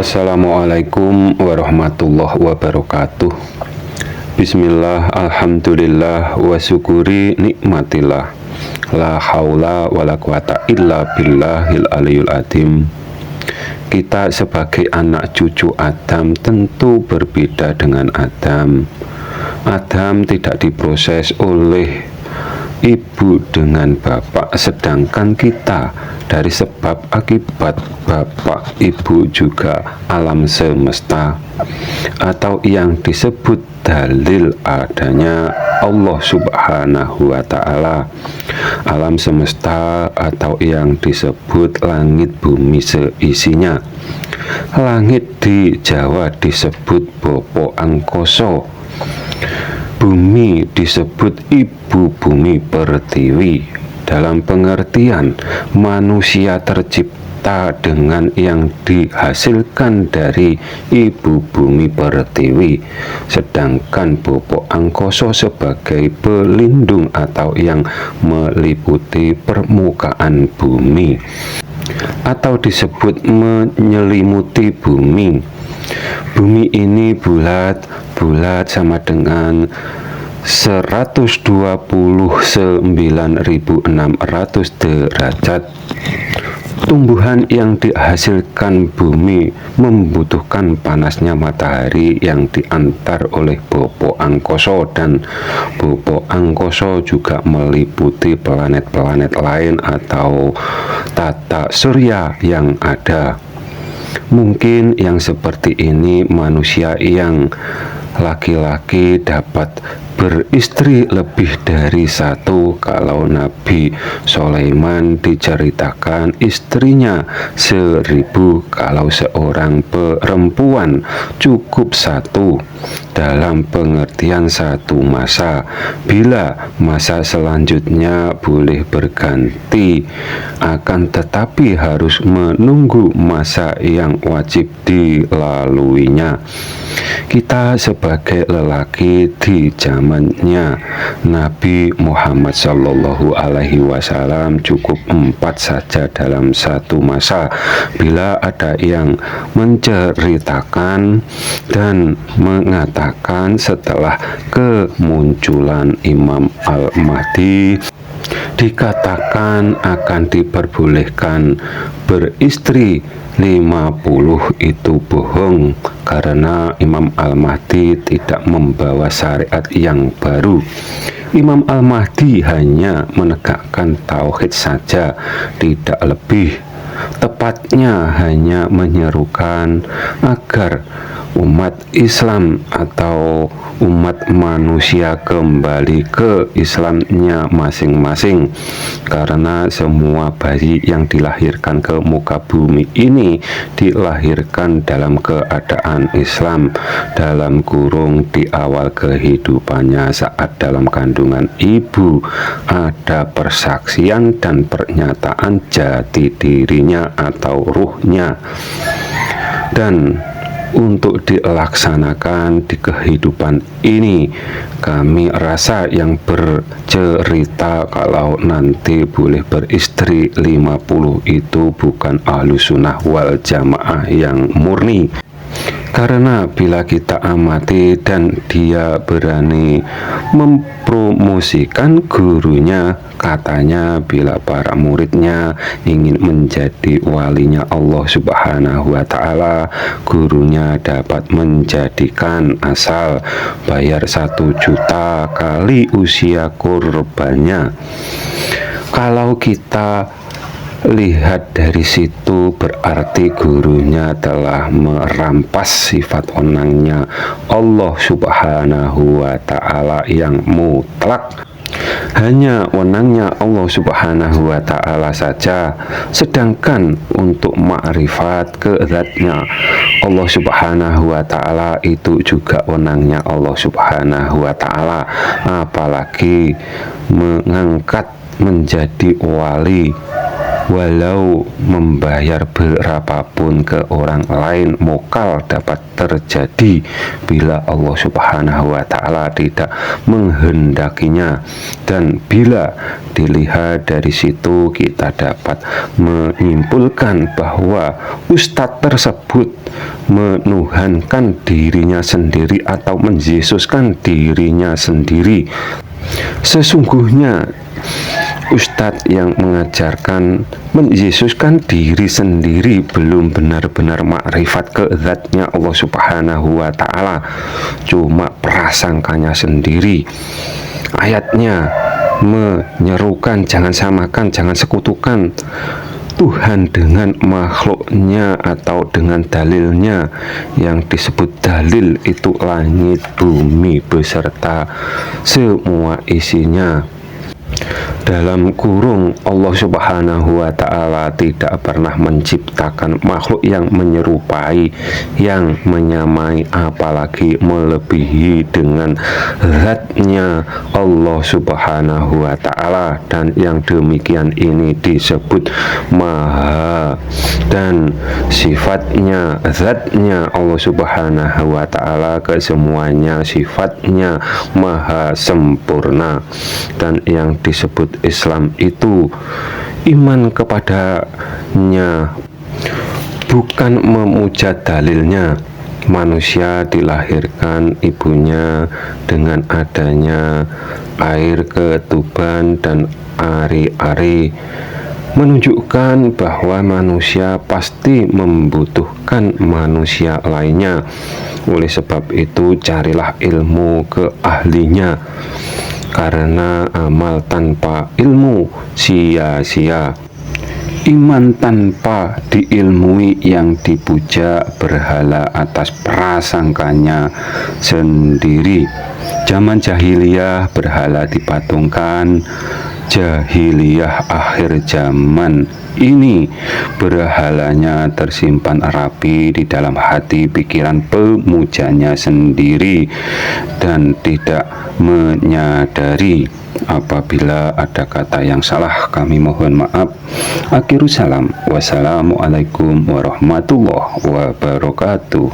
Assalamualaikum warahmatullahi wabarakatuh. Bismillah, alhamdulillah, wa syukuri nikmatillah. La haula wa la quwata illa billahil aliyul azim. Kita sebagai anak cucu Adam tentu berbeda dengan Adam. Adam tidak diproses oleh ibu dengan bapak, sedangkan kita dari sebab akibat bapak ibu juga alam semesta, atau yang disebut dalil adanya Allah subhanahu wa ta'ala, alam semesta, atau yang disebut langit bumi seisinya. Langit di Jawa disebut Bopo Angkoso, bumi disebut ibu bumi pertiwi. Dalam pengertian manusia tercipta dengan yang dihasilkan dari ibu bumi pertiwi, sedangkan Bopo Angkoso sebagai pelindung atau yang meliputi permukaan bumi, atau disebut menyelimuti bumi. Bumi ini bulat sama dengan 129.600 derajat. Tumbuhan yang dihasilkan bumi membutuhkan panasnya matahari yang diantar oleh Bopo Angkoso, dan Bopo Angkoso juga meliputi planet-planet lain atau tata surya yang ada. Mungkin yang seperti ini manusia yang laki-laki dapat beristri lebih dari satu. Kalau Nabi Sulaiman diceritakan istrinya 1000, kalau seorang perempuan cukup satu, dalam pengertian satu masa. Bila masa selanjutnya boleh berganti, akan tetapi harus menunggu masa yang wajib dilaluinya. Kita sebagai lelaki di zamannya Nabi Muhammad Shallallahu Alaihi Wasallam cukup 4 saja dalam satu masa. Bila ada yang menceritakan dan mengatakan setelah kemunculan Imam Al-Mahdi dikatakan akan diperbolehkan beristri 50, itu bohong, karena Imam Al-Mahdi tidak membawa syariat yang baru. Imam Al-Mahdi hanya menegakkan tauhid saja, tidak lebih. Tepatnya hanya menyerukan agar umat Islam atau umat manusia kembali ke Islamnya masing-masing, karena semua bayi yang dilahirkan ke muka bumi ini dilahirkan dalam keadaan Islam, dalam kurung di awal kehidupannya saat dalam kandungan ibu ada persaksian dan pernyataan jati dirinya atau ruhnya. Dan untuk dilaksanakan di kehidupan ini, kami rasa yang bercerita kalau nanti boleh beristri 50 itu bukan ahlu sunnah wal jamaah yang murni. Karena bila kita amati dan dia berani mempromosikan gurunya, katanya bila para muridnya ingin menjadi walinya Allah subhanahu wa ta'ala, gurunya dapat menjadikan asal bayar 1 juta kali usia korbannya. Kalau kita lihat dari situ, berarti gurunya telah merampas sifat onangnya Allah subhanahu wa ta'ala yang mutlak. Hanya wenangnya Allah subhanahu wa ta'ala saja. Sedangkan untuk ma'rifat ke zatnya Allah subhanahu wa ta'ala itu juga wenangnya Allah subhanahu wa ta'ala. Apalagi mengangkat menjadi wali Walau membayar berapapun ke orang lain, mokal dapat terjadi bila Allah Subhanahu wa Ta'ala tidak menghendakinya. Dan bila dilihat dari situ, kita dapat menyimpulkan bahwa ustadz tersebut menuhankan dirinya sendiri atau menyesuskan dirinya sendiri. Sesungguhnya ustadz yang mengajarkan menyesuskan diri sendiri belum benar-benar makrifat ke zatnya Allah Subhanahu wa Ta'ala, cuma prasangkanya sendiri. Ayatnya menyerukan jangan samakan, jangan sekutukan Tuhan dengan makhluknya atau dengan dalilnya. Yang disebut dalil itu langit, bumi beserta semua isinya. Dalam kurung, Allah Subhanahu wa Ta'ala tidak pernah menciptakan makhluk yang menyerupai, yang menyamai, apalagi melebihi dengan zatnya Allah Subhanahu wa Ta'ala. Dan yang demikian ini disebut maha. Dan sifatnya, zatnya Allah Subhanahu wa Ta'ala kesemuanya sifatnya maha sempurna. Dan yang disebut Islam itu iman kepadanya, bukan memuja dalilnya. Manusia dilahirkan ibunya dengan adanya air ketuban dan ari-ari, menunjukkan bahwa manusia pasti membutuhkan manusia lainnya. Oleh sebab itu, carilah ilmu ke ahlinya, karena amal tanpa ilmu sia-sia. Iman tanpa diilmui yang dipuja berhala atas prasangkanya sendiri. Zaman jahiliyah berhala dipatungkan, jahiliyah akhir zaman ini berhalanya tersimpan rapi di dalam hati pikiran pemujanya sendiri dan tidak menyadari. Apabila ada kata yang salah, kami mohon maaf. Akhirus salam. Wassalamualaikum warahmatullahi wabarakatuh.